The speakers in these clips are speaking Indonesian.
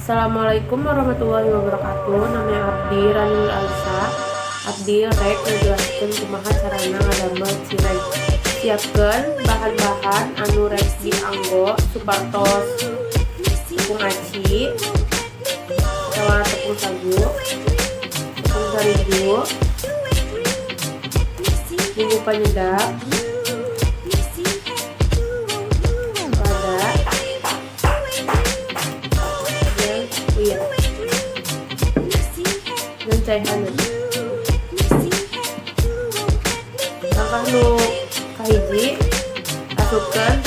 Assalamualaikum warahmatullahi wabarakatuh. Namanya Abdi Ranul Alisa. Abdi rek ngejelaskeun kumaha carana ngadamel cireng. Siapkeun bahan-bahan anu rek dianggo supados tepung aci, atawa tepung sagu, tepung terigu, bumbu penyedap, dan cairan. Langkah nu kahiji, asupkeun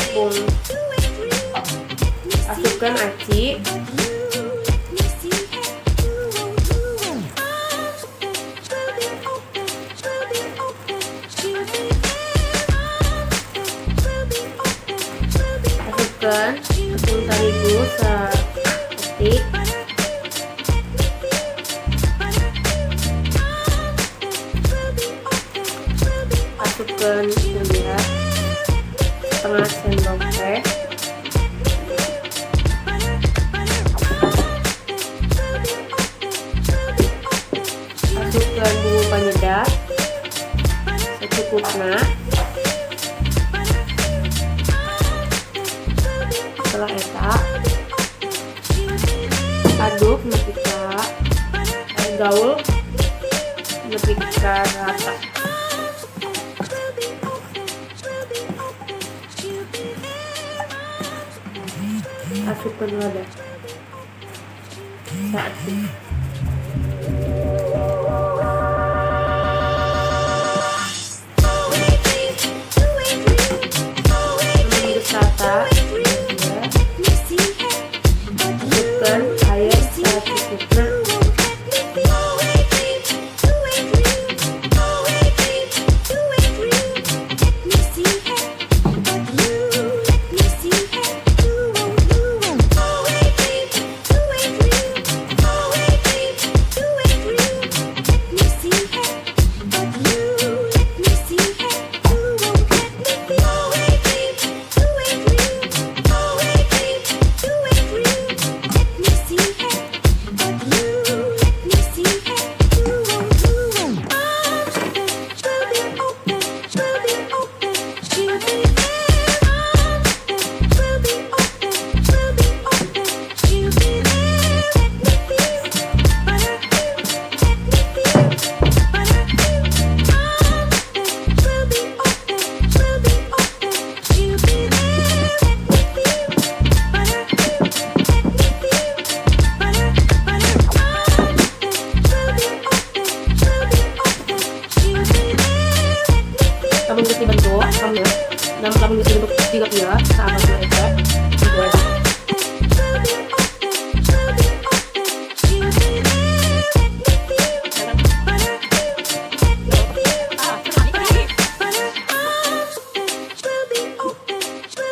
aci, asupkeun tepung terigu seketik, asupkeun gula setengah sendok teh, asupkeun bumbu penyedap secukupna. Setelah eta aduk nepi ka air gaul nepi ka rata. Asupkeun wadah saat rata, asupkeun air secukupna. Kamu bisa dibentuk, kamu bisa dibentuk tiga pira, sama dua ekor.